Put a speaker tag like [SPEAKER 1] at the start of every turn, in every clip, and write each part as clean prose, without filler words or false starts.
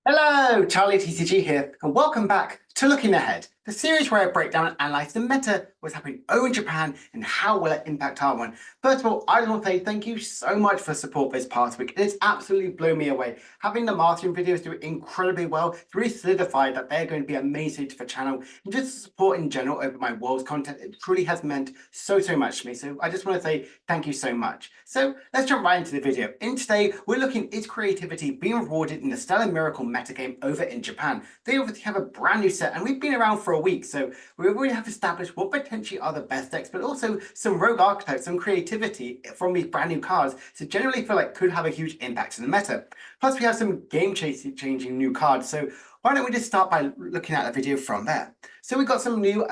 [SPEAKER 1] Hello, Charlie TCG here, and welcome back to Looking Ahead, the series where I break down and analyze the meta, what's happening over in Japan, and how will it impact our one. First of all, I just want to say thank you so much for support this past week. It's absolutely blew me away. Having the mastering videos do incredibly well, it's really solidified that they're going to be amazing for the channel, and just the support in general over my Worlds content, it truly has meant so much to me. So I just want to say thank you so much. So let's jump right into the video. In today, we're looking at creativity being rewarded in the Stellar Miracle metagame over in Japan. They obviously have a brand new set, and we've been around for a week, so we already have established what potentially are the best decks, but also some rogue archetypes, some creativity from these brand new cards, so generally feel like could have a huge impact in the meta. Plus, we have some game-changing new cards, so why don't we just start by looking at the video from there. So we got some new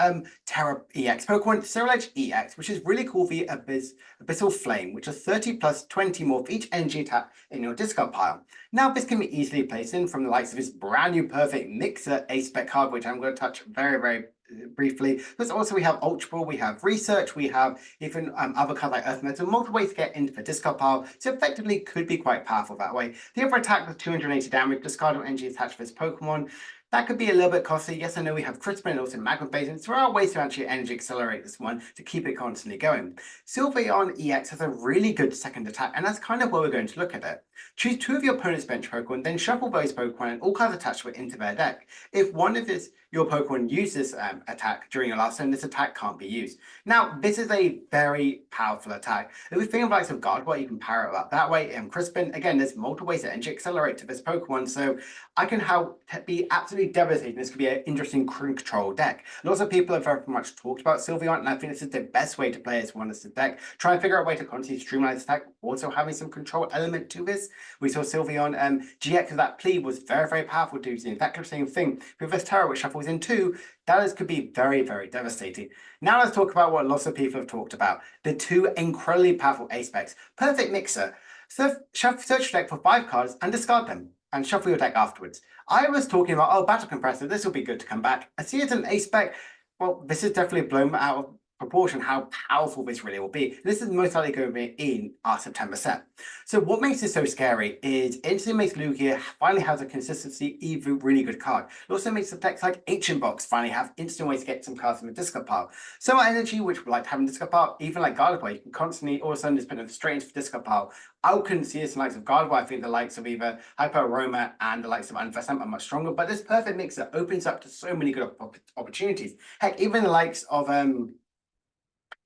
[SPEAKER 1] Terra EX Pokemon, Cinderace EX, which is really cool via Abyssal Flame, which is 30 plus 20 more for each energy attack in your discard pile. Now this can be easily placed in from the likes of this brand new perfect Mixer ACE SPEC card, which I'm going to touch very briefly. But also we have Ultra Ball, we have Research, we have even other cards like Earth Metal, multiple ways to get into the discard pile, so effectively could be quite powerful that way. The other attack with 280 damage, discard energy attached for this Pokemon. That could be a little bit costly. Yes, I know we have Crispin and also Magma Phase, and there are ways to actually energy accelerate this one to keep it constantly going. Sylveon EX has a really good second attack, and that's kind of where we're going to look at it. Choose two of your opponent's bench Pokemon, then shuffle those Pokemon and all cards attached to it into their deck. If one of your Pokemon uses attack during your last turn, this attack can't be used. Now, this is a very powerful attack. If we think of likes of Guardball, you can power it up that way. And Crispin, again, there's multiple ways to energy accelerate to this Pokemon, so I can be absolutely devastating. This could be an interesting control deck. Lots of people have very much talked about Sylveon, and I think this is the best way to play as one as the deck. Try and figure out a way to constantly streamline this attack, also having some control element to this. We saw Sylveon GX of that plea was very powerful, doing exactly the same thing. With this Terra, which shuffles in two, that could be very devastating. Now let's talk about what lots of people have talked about. The two incredibly powerful ACE specs. Perfect Mixer. So search your deck for 5 cards and discard them, and shuffle your deck afterwards. I was talking about, oh, Battle Compressor, this will be good to come back. I see it as an ACE spec. Well, this is definitely blown out of proportion how powerful this really will be. This is most likely going to be in our September set. So what makes this so scary is instantly makes Lugia finally has a consistency, even really good card. It also makes the decks like Ancient Box finally have instant ways to get some cards from the discard pile. Some energy, which we like to have in the discard pile, even like Gardevoir, you can constantly all of a sudden just put them straight into the discard pile. I couldn't see this in the likes of Gardevoir. I think the likes of either Hyper Aroma and the likes of Unversant are much stronger, but this perfect mixer opens up to so many good opportunities. Heck, even the likes of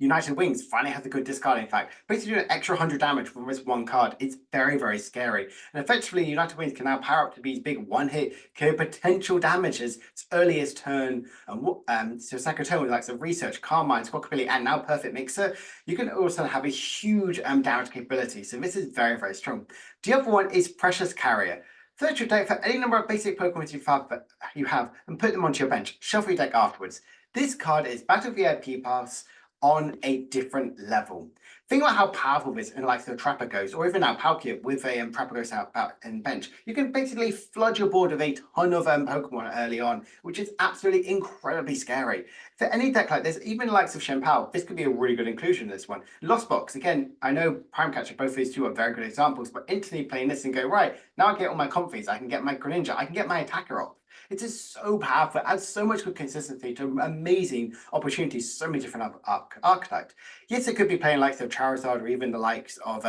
[SPEAKER 1] United Wings finally has a good discarding fact. Basically doing an extra 100 damage from this one card. It's very scary. And effectively, United Wings can now power up to these big one-hit kill potential damages its earliest turn. So second turn with likes of Research, Carmine, Squawkabilly, and now Perfect Mixer. You can also have a huge damage capability. So this is very strong. The other one is Precious Carrier. Search your deck for any number of basic Pokemon you have and put them onto your bench. Shuffle your deck afterwards. This card is Battle VIP Pass on a different level. Think about how powerful this in like the Trapper goes, or even now Palkia with a Trapper goes out in bench. You can basically flood your board with a ton of Pokemon early on, which is absolutely incredibly scary. For any deck like this, even the likes of Shenpao, this could be a really good inclusion in this one. Lost Box, again, I know Prime Catcher, both of these two are very good examples, but instantly playing this and go, right, now I get all my comfies, I can get my Greninja, I can get my attacker up. It is so powerful, it adds so much good consistency to amazing opportunities, so many different archetypes. Yes, it could be playing likes of Charizard or even the likes of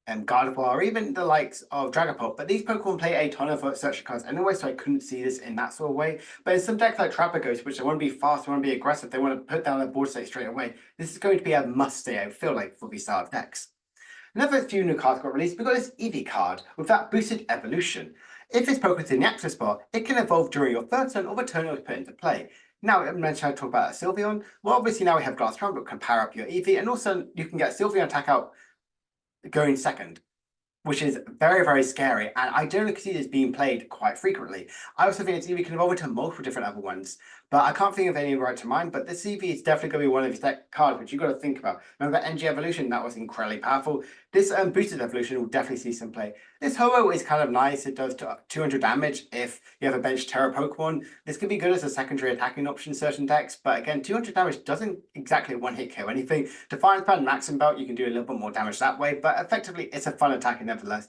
[SPEAKER 1] Gardevoir or even the likes of Dragapult, but these Pokemon play a ton of search cards anyway, so I couldn't see this in that sort of way. But in some decks like Trapper Ghost, which they want to be fast, they want to be aggressive, they want to put down their board state straight away, this is going to be a must-stay, I feel like, for these style of decks. Another few new cards got released. We got this Eevee card with that boosted evolution. If this Pokemon is in the active spot, it can evolve during your first turn or the turn it was put into play. Now, I mentioned I talk about Sylveon. Well, obviously now we have Glass Trump, but can power up your Eevee, and also you can get Sylveon attack out going second, which is very scary, and I don't see this being played quite frequently. I also think this Eevee can evolve into multiple different other ones, but I can't think of any right to mind. But this Eevee is definitely going to be one of these deck cards which you've got to think about. Remember NG Evolution? That was incredibly powerful. This boosted evolution will definitely see some play. This Ho-Oh is kind of nice. It does 200 damage if you have a bench Terra Pokemon. This could be good as a secondary attacking option in certain decks, but again, 200 damage doesn't exactly one-hit KO anything. Defiance Belt and Maxim Belt, you can do a little bit more damage that way, but effectively it's a fun attack nevertheless.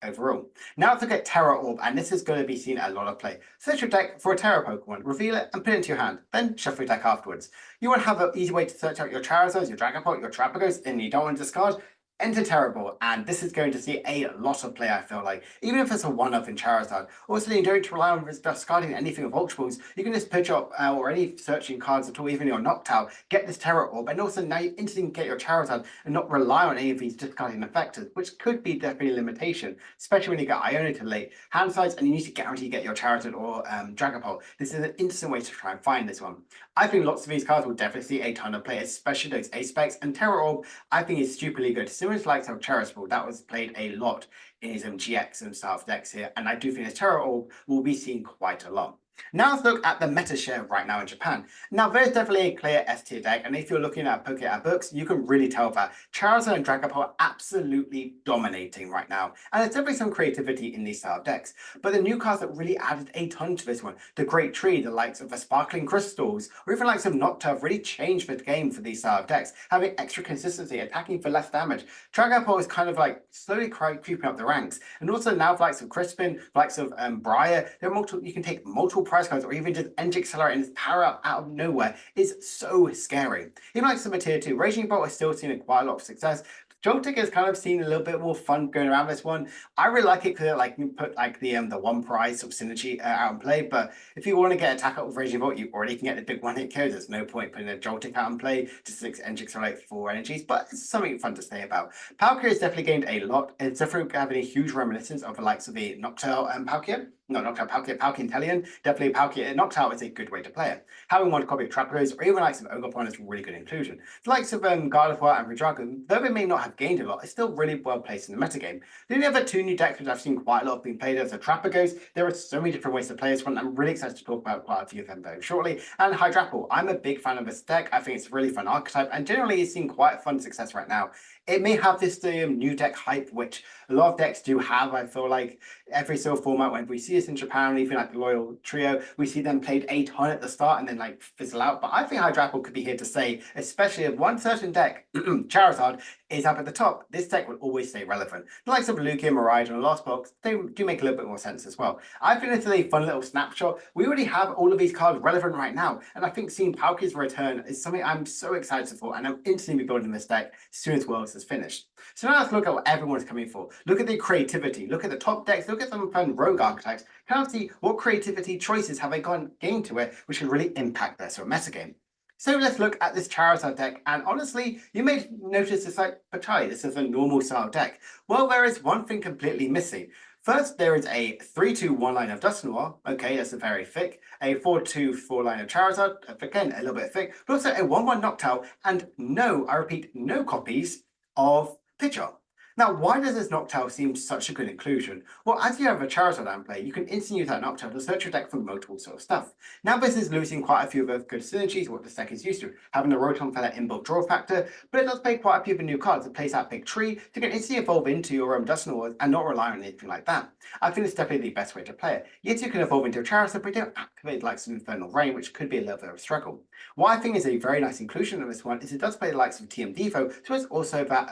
[SPEAKER 1] overall. Now let's look at Terra Orb, and this is going to be seen a lot of play. Search your deck for a Terra Pokemon, reveal it, and put it into your hand. Then shuffle your deck afterwards. You want to have an easy way to search out your Charizards, your Dragapult, your Terrapagos, and you don't want to discard. Enter Terrible, and this is going to see a lot of play, I feel like. Even if it's a one-up in Charizard. Also, you don't rely on discarding anything of Ultra Balls. You can just pitch up or any searching cards at all, even your Noctowl, get this Terra Orb, and also now you instantly get your Charizard and not rely on any of these discarding effectors, which could be definitely a limitation, especially when you get Iona to late hand size and you need to guarantee you get your Charizard or Dragapult. This is an instant way to try and find this one. I think lots of these cards will definitely see a ton of play, especially those ACE SPECs, and Terra Orb I think is stupidly good. Similar to like Hydrapple, that was played a lot in his GX and style of decks here, and I do think his Terra Orb will be seen quite a lot. Now let's look at the meta share right now in Japan. Now there's definitely a clear S tier deck, and if you're looking at Poké books, you can really tell that Charizard and Dragapult are absolutely dominating right now. And there's definitely some creativity in these style of decks. But the new cards that really added a ton to this one, the Great Tree, the likes of the Sparkling Crystals, or even likes of Noctowl have really changed the game for these style of decks, having extra consistency, attacking for less damage. Dragapult is kind of like slowly creeping up the ranks. And also now the likes of Crispin, the likes of Briar, there are multiple, you can take multiple price cards or even just Energy Accelerate and power up out of nowhere is so scary. Even like some tier 2, Raging Bolt has still seen quite a lot of success. Joltik has kind of seen a little bit more fun going around this one. I really like it because it like put like the one price of synergy out in play. But if you want to get attack up with Raging Bolt, you already can get the big one-hit KO. There's no point putting a Joltik out in play to 6 Energy Accelerate 4 energies, but it's something fun to say about. Palkia has definitely gained a lot. It's definitely having a huge reminiscence of the likes of the Noctowl and Palkia. No, Noctowl, Palkia, Palkia definitely Palkia. Noctowl is a good way to play it. Having one copy of Terrapagos or even likes of Ogerpon is really good inclusion. The likes of Gardevoir and Redragon, though they may not have gained a lot, is still really well placed in the metagame. The only other two new decks which I've seen quite a lot being played as are Terrapagos. There are so many different ways to play this one. I'm really excited to talk about quite a few of them very shortly. And Hydrapple, I'm a big fan of this deck. I think it's a really fun archetype and generally is seeing quite fun success right now. It may have this new deck hype, which a lot of decks do have. I feel like every single format, when we see this in Japan, even like the Loyal Trio, we see them played a ton at the start and then like fizzle out. But I think Hydrapple could be here to stay, especially if one certain deck, Charizard, is up at the top. This deck will always stay relevant. The likes of Lugia, Miraidon, and Lost Box, they do make a little bit more sense as well. I think this is a fun little snapshot. We already have all of these cards relevant right now, and I think seeing Palkia's return is something I'm so excited for, and I'm instantly building this deck as soon as Worlds is finished. So now let's look at what everyone's coming for. Look at the creativity, look at the top decks, look at some fun rogue archetypes, kind of see what creativity choices have they gained to it, which can really impact their sort of metagame. So let's look at this Charizard deck, and honestly, you may notice it's like, but Chai, this is a normal style deck. Well, there is one thing completely missing. First, there is a 3-2 one-line of Dusknoir. Okay, that's a very thick. A 4-2 4-line of Charizard. Again, a little bit thick. But also a 1-1 Noctowl, and no, I repeat, no copies of Pidgeot. Now, why does this Noctowl seem such a good inclusion? Well, as you have a Charizard down play, you can instantly use that Noctowl to search your deck for multiple sort of stuff. Now, this is losing quite a few of the good synergies, what this deck is used to, having a Rotom for that inbuilt draw factor, but it does play quite a few of the new cards. It plays that big tree to get instantly evolve into your Dusknoir and not rely on anything like that. I think it's definitely the best way to play it. Yes, you can evolve into a Charizard, but you don't activate like some Infernal Rain, which could be a little bit of a struggle. What I think is a very nice inclusion of this one is it does play the likes of TM Devo, so it's also that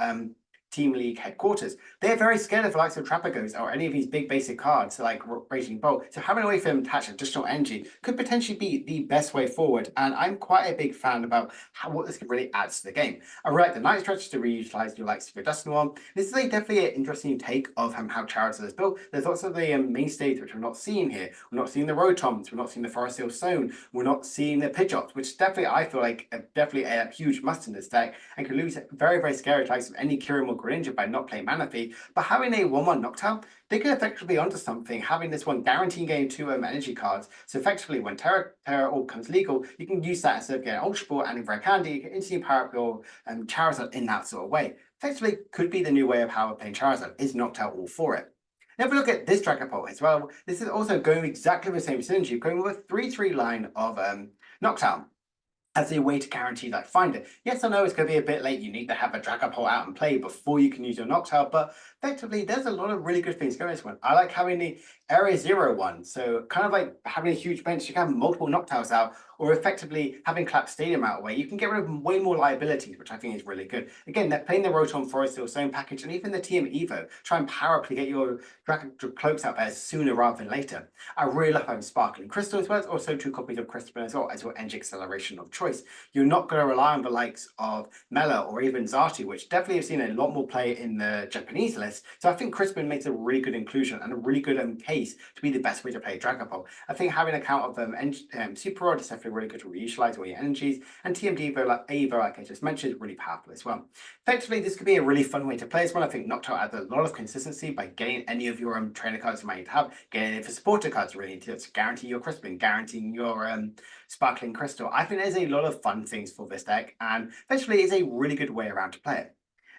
[SPEAKER 1] Team League headquarters. They're very scared of the likes of Terrapagos or any of these big basic cards like Raging Bolt. So having a way for them to attach additional energy could potentially be the best way forward. And I'm quite a big fan about what this could really add to the game. I really like the Night Stretch to reutilize your likes of your Dusknoir. This is definitely an interesting take of how Charizard is built. There's lots of the mainstays which we're not seeing here. We're not seeing the Rotoms, we're not seeing the Forest Hill Stone, we're not seeing the Pidgeots, which definitely I feel like definitely a huge must in this deck and can lose very, very scary types of any Kyurem or Greninja by not playing Manaphy, but having a 1-1 Noctowl, they can effectively be onto something, having this one guaranteeing getting 2 energy cards. So effectively, when Terra Orb comes legal, you can use that instead of getting Ultra Ball and Rare Candy, you can instantly power up your Charizard in that sort of way. Effectively, could be the new way of how we're playing Charizard, is Noctowl all for it. Now, if we look at this Dragapult as well, this is also going exactly the same synergy, going with a 3-3 line of Noctowl as a way to guarantee that find it. Yes, I know it's going to be a bit late. You need to have a Dragapult out and play before you can use your Noctowl, but Effectively, there's a lot of really good things going on this one. I like having the Area Zero one, so kind of like having a huge bench, you can have multiple Noctowns out, or effectively having Clap Stadium out where you can get rid of way more liabilities, which I think is really good. Again, they're playing the Rotom Forest or Zone package, and even the TM Evo, try and power up to get your Dragon Cloaks out there sooner rather than later. I really love having Sparkling Crystal as well as also 2 copies of Crystal as well as your energy acceleration of choice. You're not going to rely on the likes of Mela or even Zatu, which definitely have seen a lot more play in the Japanese list. So I think Crispin makes a really good inclusion and a really good case to be the best way to play Dragapult. I think having a count of Super Rod is definitely really good to reutilize all your energies, and TMD Evo, like I just mentioned, is really powerful as well. Effectively, this could be a really fun way to play as well. I think Noctowl adds a lot of consistency by getting any of your trainer cards you might need to have, getting it for supporter cards really to guarantee your Crispin, guaranteeing your Sparkling Crystal. I think there's a lot of fun things for this deck, and effectively is a really good way around to play it.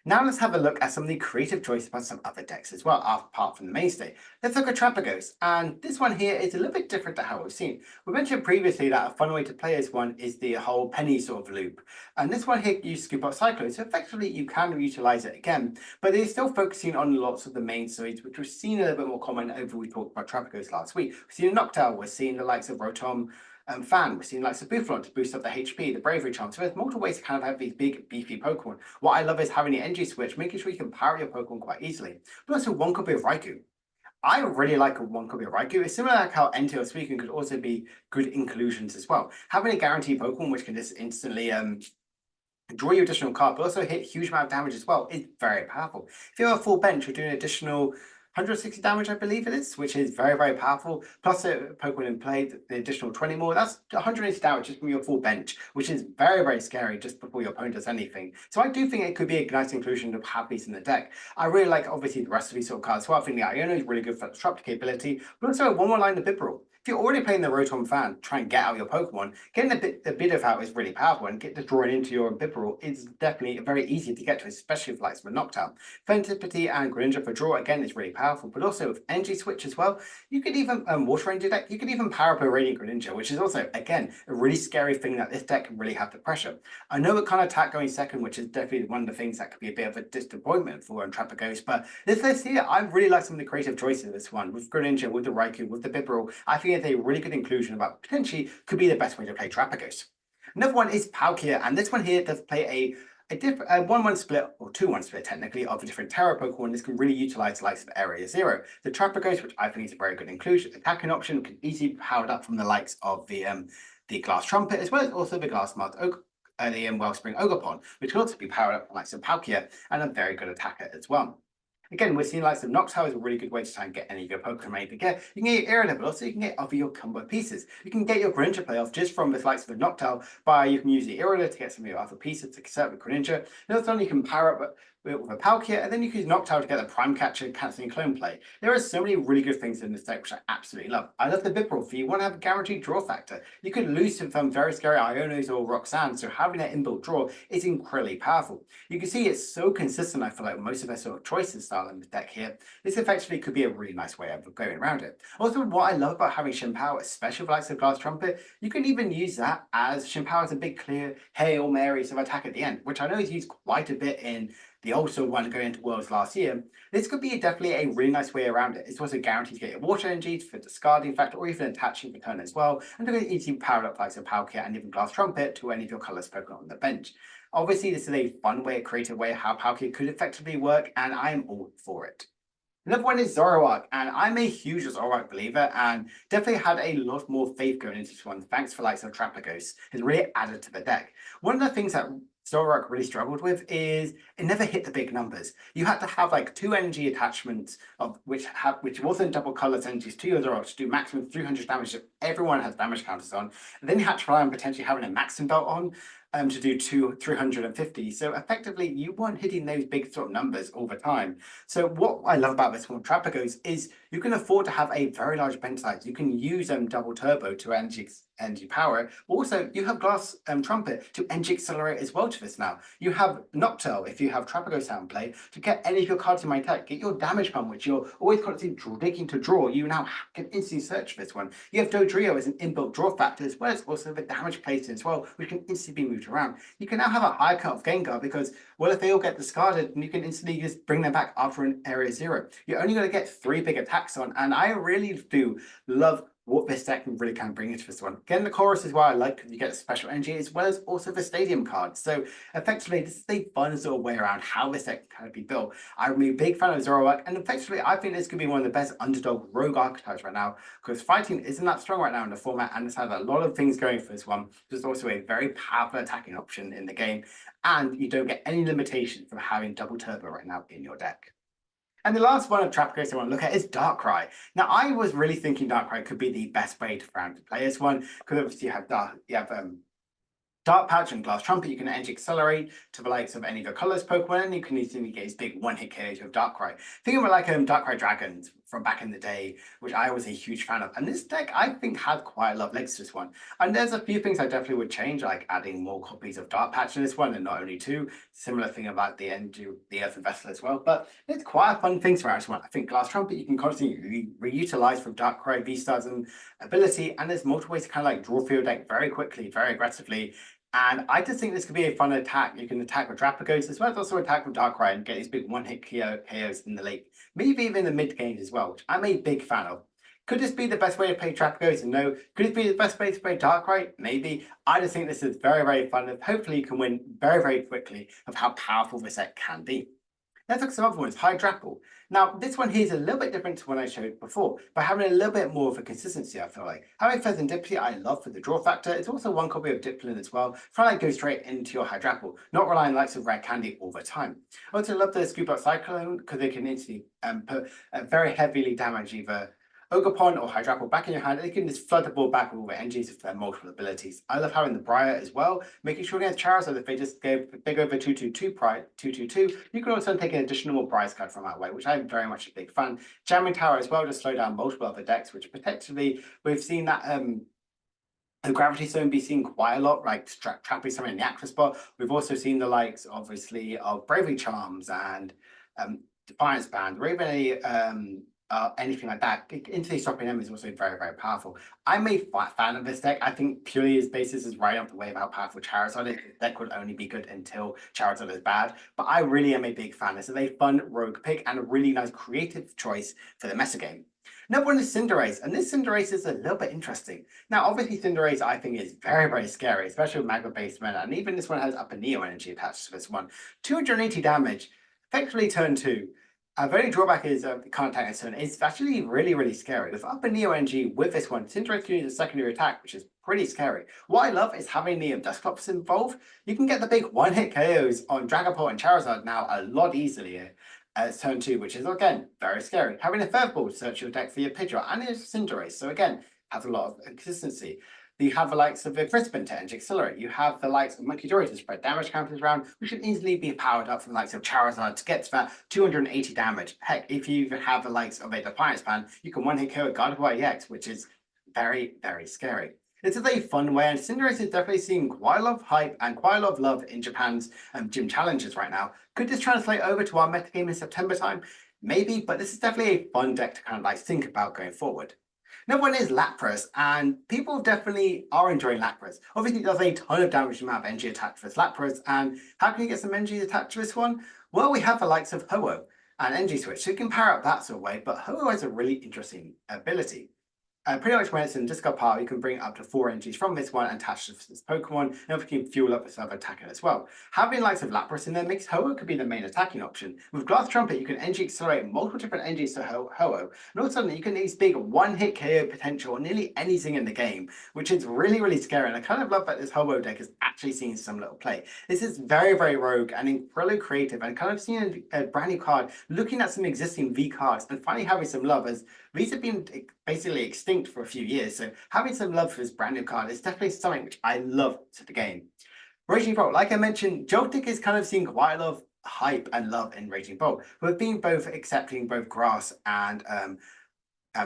[SPEAKER 1] Now let's have a look at some of the creative choices about some other decks as well, apart from the mainstay. Let's look at Trapagos, and this one here is a little bit different to how we've seen. We mentioned previously that a fun way to play this one is the whole penny sort of loop, and this one here you scoop up Cyclone, so effectively you can utilize it again, but it's still focusing on lots of the main series, which we've seen a little bit more common over we talked about Trapagos last week. We've seen Noctowl, we're seeing the likes of Rotom, Fan, we're seeing like Buffalon to boost up the HP, the Bravery Charm. So there's multiple ways to kind of have these big, beefy Pokemon. What I love is having the energy switch, making sure you can power your Pokemon quite easily. But also 1 copy of Raikou. I really like a 1 copy of Raikou. It's similar like how Entei or Suicune could also be good inclusions as well. Having a guaranteed Pokemon which can just instantly draw you additional card, but also hit huge amount of damage as well, is very powerful. If you have a full bench, you're doing additional 160 damage, I believe it is, which is very, very powerful. Plus a Pokemon in play, the additional 20 more, that's 180 damage just from your full bench, which is very, very scary just before your opponent does anything. So I do think it could be a nice inclusion to have these in the deck. I really like, obviously, the rest of these sort of cards as well. I think the Iono is really good for disruptive capability, but also one more line of Bibarel. If you're already playing the Rotom Fan, try and get out your Pokemon, getting the Bidoof out is really powerful, and get the drawing into your Bibarel is definitely very easy to get to, especially with likes of a Noctowl. Fertility and Greninja for draw, again, is really powerful, but also with Energy Switch as well, you could even, Water Ranger deck, you could even power up a Radiant Greninja, which is also, again, a really scary thing that this deck can really have the pressure. I know it kind of attack going second, which is definitely one of the things that could be a bit of a disappointment for Trapagos, but this list here, I really like some of the creative choices of this one, with Greninja, with the Raikou, with the Bibarel. I think it's a really good inclusion about potentially could be the best way to play Trapagos. Another one is Palkia, and this one here does play a different 1-1 split, or 2-1 split technically, of a different Terra Pokemon. This can really utilize the likes of Area Zero. The Trapagos, which I think is a very good inclusion, attacking option, can easily be powered up from the likes of the Glass Trumpet, as well as also the Glass Mud the Wellspring Ogerpon, which can also be powered up from the likes of Palkia, and a very good attacker as well. Again, we're seeing likes of Noctowl is a really good way to try and get any of your Pokemon ready to get. You can get your Irida, but also you can get other your combo pieces. You can get your Greninja playoff just from the likes of the Noctowl by you can use the Irida to get some of your other pieces to set with Greninja. Not only you can power up with a Palkia, and then you can use Noctowl to get the Prime Catcher, cancelling clone play. There are so many really good things in this deck, which I absolutely love. I love the Bibarel. If you want to have a guaranteed draw factor, you could lose some very scary Ionos or Roxanne, so having that inbuilt draw is incredibly powerful. You can see it's so consistent, I feel like, most of their sort of choices style in the deck here. This effectively could be a really nice way of going around it. Also, what I love about having Shimpow, especially with likes of Glass Trumpet, you can even use that as Shimpow as a big clear Hail Mary sort of attack at the end, which I know is used quite a bit in the also one going into Worlds last year. This could be definitely a really nice way around it. It's also guaranteed to get your water energy for discarding factor, or even attaching for turn as well, and to get easily powered up like Palkia and even Glass Trumpet to any of your colours Pokemon on the bench. Obviously, this is a fun way, a creative way how Palkia could effectively work, and I am all for it. Another one is Zoroark, and I'm a huge Zoroark believer and definitely had a lot more faith going into this one, thanks for likes of Trapagos, has really added to the deck. One of the things that Zoroark really struggled with is it never hit the big numbers. You had to have like 2 energy attachments of which wasn't double colors energies to your Zoroark to do maximum 300 damage if everyone has damage counters on. And then you had to rely on potentially having a maximum belt on to do 350. So effectively you weren't hitting those big sort of numbers all the time. So what I love about this one with Trapagos is you can afford to have a very large bench size. You can use double turbo to energy energy power. Also, you have Glass Trumpet to energy accelerate as well to this now. You have Noctowl if you have Trapego's sound play to get any of your cards in my deck, get your damage pump, which you're always constantly digging to draw. You now can instantly search for this one. You have Dodrio as an inbuilt draw factor, as well as also the damage placement as well, which can instantly be moved around. You can now have a high cut of Gengar because, well, if they all get discarded, you can instantly just bring them back after an area 0. You're only going to get 3 big attacks on, and I really do love what this deck really can bring into this one. Again, the chorus is why I like, because you get special energy as well as also the stadium cards. So effectively, this is a fun sort of way around how this deck can kind of be built. I'm a big fan of Zoroark, and effectively, I think this could be one of the best underdog rogue archetypes right now, because fighting isn't that strong right now in the format, and it's had a lot of things going for this one. There's also a very powerful attacking option in the game, and you don't get any limitation from having double turbo right now in your deck. And the last one of Trapghost I want to look at is Darkrai. Now, I was really thinking Darkrai could be the best way to play this one, because obviously you have Dark Patch and Glass Trumpet. You can energy accelerate to the likes of any of your colors Pokemon, and you can easily get his big one-hit KOs with Darkrai. Think of it like Darkrai Dragons from back in the day, which I was a huge fan of. And this deck, I think, had quite a lot of legs to this one. And there's a few things I definitely would change, like adding more copies of Dark Patch in this one, and not only 2. Similar thing about the Earthen Vessel as well. But it's quite a fun thing for this one. I think Glass Trumpet you can constantly reutilize from Darkrai VSTAR's ability, and there's multiple ways to kind of like draw for your deck very quickly, very aggressively. And I just think this could be a fun attack. You can attack with Drapagos as well as also attack with Darkrai and get these big one-hit KOs in the late, maybe even in the mid game as well, which I'm a big fan of. Could this be the best way to play Drapagos? No. Could it be the best way to play Darkrai? Maybe. I just think this is very, very fun, and hopefully you can win very, very quickly of how powerful this deck can be. Let's look at some other ones. Hydrapple. Now, this one here is a little bit different to what I showed before, but having a little bit more of a consistency, I feel like. Having Serendipity, I love for the draw factor. It's also one copy of Diplin as well. Try to go straight into your Hydrapple, not relying on the likes of Rare Candy all the time. I also love the Scoop Up Cyclone because they can instantly put very heavily damage either Ogerpon or Hydrapple back in your hand, and you can just flood the ball back with all the energies of their multiple abilities. I love having the Briar as well, making sure against Charizard if they just go big over 2/2/2 Pride 2/2/2. You can also take an additional Briar's card from that way, which I'm very much a big fan. Jamming Tower as well to slow down multiple other decks, which potentially we've seen that the Gravity Zone be seen quite a lot, like trapping someone in the active spot. We've also seen the likes, obviously, of Bravery Charms and Defiance Band, or even anything like that. Instantly stopping them is also very, very powerful. I'm a fan of this deck. I think purely his basis is right off the way of how powerful Charizard is. The deck would only be good until Charizard is bad, but I really am a big fan. This is a fun rogue pick and a really nice creative choice for the meta game. Another one is Cinderace, and this Cinderace is a little bit interesting. Now, obviously, Cinderace I think is very, very scary, especially with Magma-based mana, and even this one has Upper Neo energy attached to this one. 280 damage, effectively turn 2. The only drawback is can't attack this turn. It's actually really, really scary. With Upper Neo energy with this one, Cinderace can use a secondary attack, which is pretty scary. What I love is having the Dusclops involved. You can get the big one-hit KOs on Dragapult and Charizard now a lot easier as turn 2, which is, again, very scary. Having a Featherball to search your deck for your Pidgeot, and it's Cinderace, so again, has a lot of consistency. You have the likes of the Crispin to energy accelerate. You have the likes of Monkey Dory to spread damage counters around, which can easily be powered up from the likes of Charizard to get to that 280 damage. Heck, if you even have the likes of a Defiance Band, you can one-hit KO a Gardevoir EX, which is very, very scary. This is a fun way, and Cinderace is definitely seeing quite a lot of hype and quite a lot of love in Japan's gym challenges right now. Could this translate over to our metagame in September time? Maybe, but this is definitely a fun deck to kind of like think about going forward. Another one is Lapras, and people definitely are enjoying Lapras. Obviously, it does a ton of damage amount of energy attached to this Lapras, and how can you get some energy attached to this one? Well, we have the likes of Ho-Oh and Energy Switch, so you can power up that sort of way, but Ho-Oh has a really interesting ability. Pretty much when it's in discard pile, you can bring up to 4 energies from this one and attach to this Pokemon, and if you can fuel up this other attacker as well. Having likes of Lapras in there makes Ho-Oh could be the main attacking option. With Glass Trumpet, you can energy accelerate multiple different energies to Ho-Oh, and all of a sudden you can use big one-hit KO potential on nearly anything in the game, which is really, really scary, and I kind of love that this Ho-Oh deck is actually seeing some little play. This is very, very rogue and incredibly creative, and kind of seeing a brand new card, looking at some existing V cards, and finally having some love, as these have been basically extinct for a few years, so having some love for this brand new card is definitely something which I love to the game. Raging Bolt, like I mentioned, Joltik is kind of seeing quite a lot of hype and love in Raging Bolt. We've been both accepting both grass and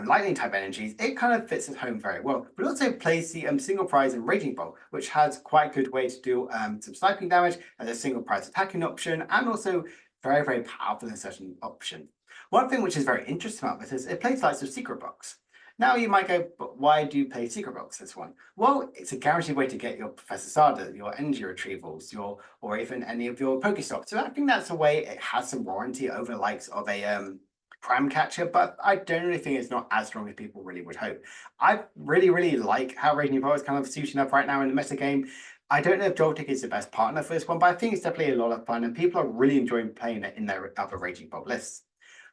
[SPEAKER 1] lightning type energies, it kind of fits at home very well. But it also plays the single prize and Raging Bolt, which has quite a good way to do some sniping damage as a single prize attacking option, and also very, very powerful in certain option. One thing which is very interesting about this is it plays lots of Secret Box. Now you might go, but why do you play Secret Box this one? Well, it's a guaranteed way to get your Professor Stardust, your energy retrievals, or even any of your Pokestops. So I think that's a way it has some warranty over the likes of a Prime Catcher, but I generally think it's not as strong as people really would hope. I really, really like how Raging Bolt is kind of suiting up right now in the meta game. I don't know if Joltik is the best partner for this one, but I think it's definitely a lot of fun, and people are really enjoying playing it in their other Raging Bolt lists.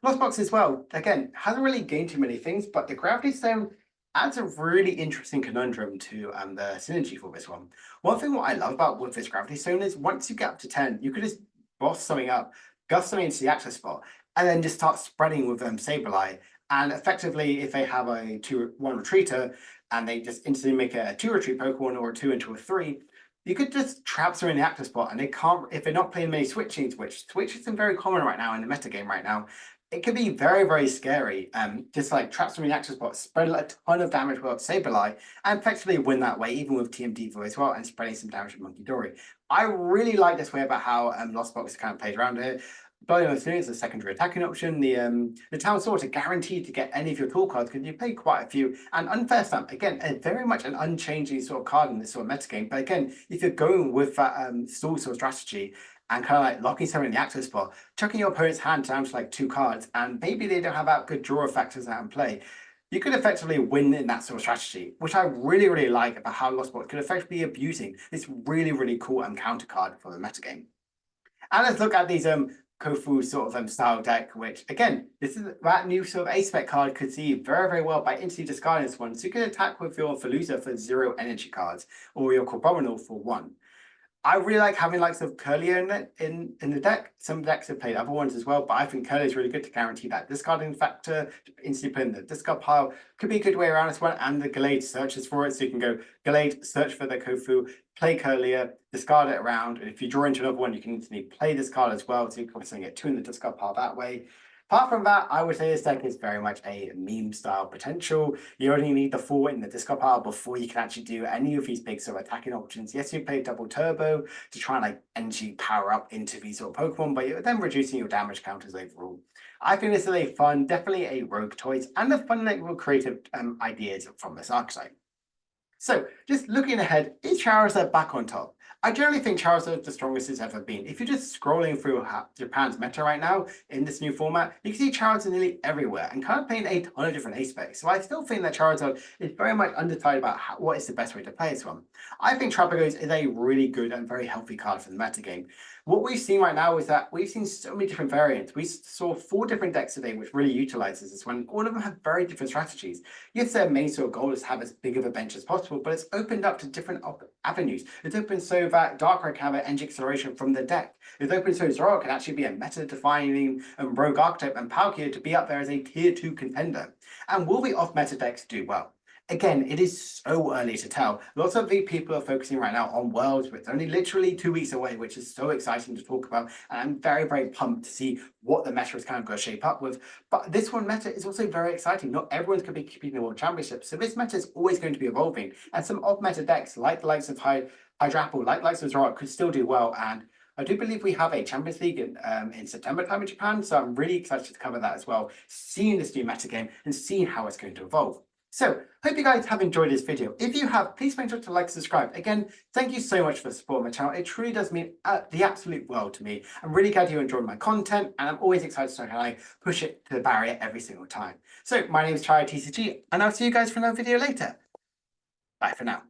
[SPEAKER 1] Lost Box as well, again, hasn't really gained too many things, but the Gravity Stone adds a really interesting conundrum to the synergy for this one. One thing what I love about with this Gravity Stone is once you get up to 10, you could just boss something up, gust something into the active spot, and then just start spreading with Sableye. And effectively, if they have a 2-1 retreater, and they just instantly make a 2 retreat Pokemon or a 2 into a 3, you could just trap them in the active spot, and they can't, if they're not playing many switchings, which switch isn't very common right now in the meta game right now, it can be very, very scary. Just like trap them in the active spot, spread a ton of damage with Sableye, and effectively win that way, even with TM Devo as well, and spreading some damage with Monkey Dory. I really like this way about how Lost Box kind of plays around here. Blowing with is a secondary attacking option. The Town Sword are guaranteed to get any of your tool cards because you play quite a few. And Unfair Stamp, again, very much an unchanging sort of card in this sort of metagame. But again, if you're going with that stall sort of strategy and kind of like locking someone in the active spot, chucking your opponent's hand down to like 2 cards, and maybe they don't have that good draw factors out in play, you could effectively win in that sort of strategy, which I really, really like about how Lost Box could effectively be abusing this really, really cool counter card for the metagame. And let's look at these Kofu sort of style deck, which again, this is that new sort of ACE SPEC card could see very, very well by instantly discarding this one. So you can attack with your Faluza for 0 energy cards, or your Corbominal for 1. I really like having likes of Curlier in the deck. Some decks have played other ones as well, but I think Curlier is really good to guarantee that discarding factor, instantly put in the discard pile. Could be a good way around this one, and the Gallade searches for it. So you can go Gallade, search for the Kofu, play Curlier, discard it around, and if you draw into another one, you can instantly play this card as well, so you can obviously get 2 in the discard pile that way. Apart from that, I would say this deck is very much a meme style potential. You only need the 4 in the discard pile before you can actually do any of these big sort of attacking options. Yes, you play double turbo to try and like energy power up into these sort of Pokemon, but you're then reducing your damage counters overall. I think this is a fun, definitely a rogue choice, and a fun little creative ideas from this archetype. So, just looking ahead, is Charizard back on top? I generally think Charizard is the strongest it's ever been. If you're just scrolling through Japan's meta right now in this new format, you can see Charizard nearly everywhere and kind of playing a ton of different ACE specs. So I still think that Charizard is very much undecided about what is the best way to play this one. I think Trapagos is a really good and very healthy card for the meta game. What we've seen right now is that we've seen so many different variants. We saw 4 different decks today which really utilizes this one. All of them have very different strategies. Yes, their main sort of goal is to have as big of a bench as possible, but it's opened up to different avenues. It's open so that Darkrai can have an energy acceleration from the deck. It's open so Zoroark can actually be a meta-defining rogue archetype, and Palkia to be up there as a tier 2 contender. And will the off-meta decks do well? Again, it is so early to tell. Lots of the people are focusing right now on Worlds, but it's only literally 2 weeks away, which is so exciting to talk about. And I'm very, very pumped to see what the meta is kind of going to shape up with. But this one meta is also very exciting. Not everyone's going to be competing in the World Championship, so this meta is always going to be evolving. And some off-meta decks, like the likes of Hydrapple, like the likes of Zoroark, could still do well. And I do believe we have a Champions League in September time in Japan, so I'm really excited to cover that as well, seeing this new meta game and seeing how it's going to evolve. So, hope you guys have enjoyed this video. If you have, please make sure to like and subscribe. Again, thank you so much for supporting my channel. It truly does mean the absolute world to me. I'm really glad you enjoyed my content, and I'm always excited to know how I push it to the barrier every single time. So, my name is TCG, and I'll see you guys for another video later. Bye for now.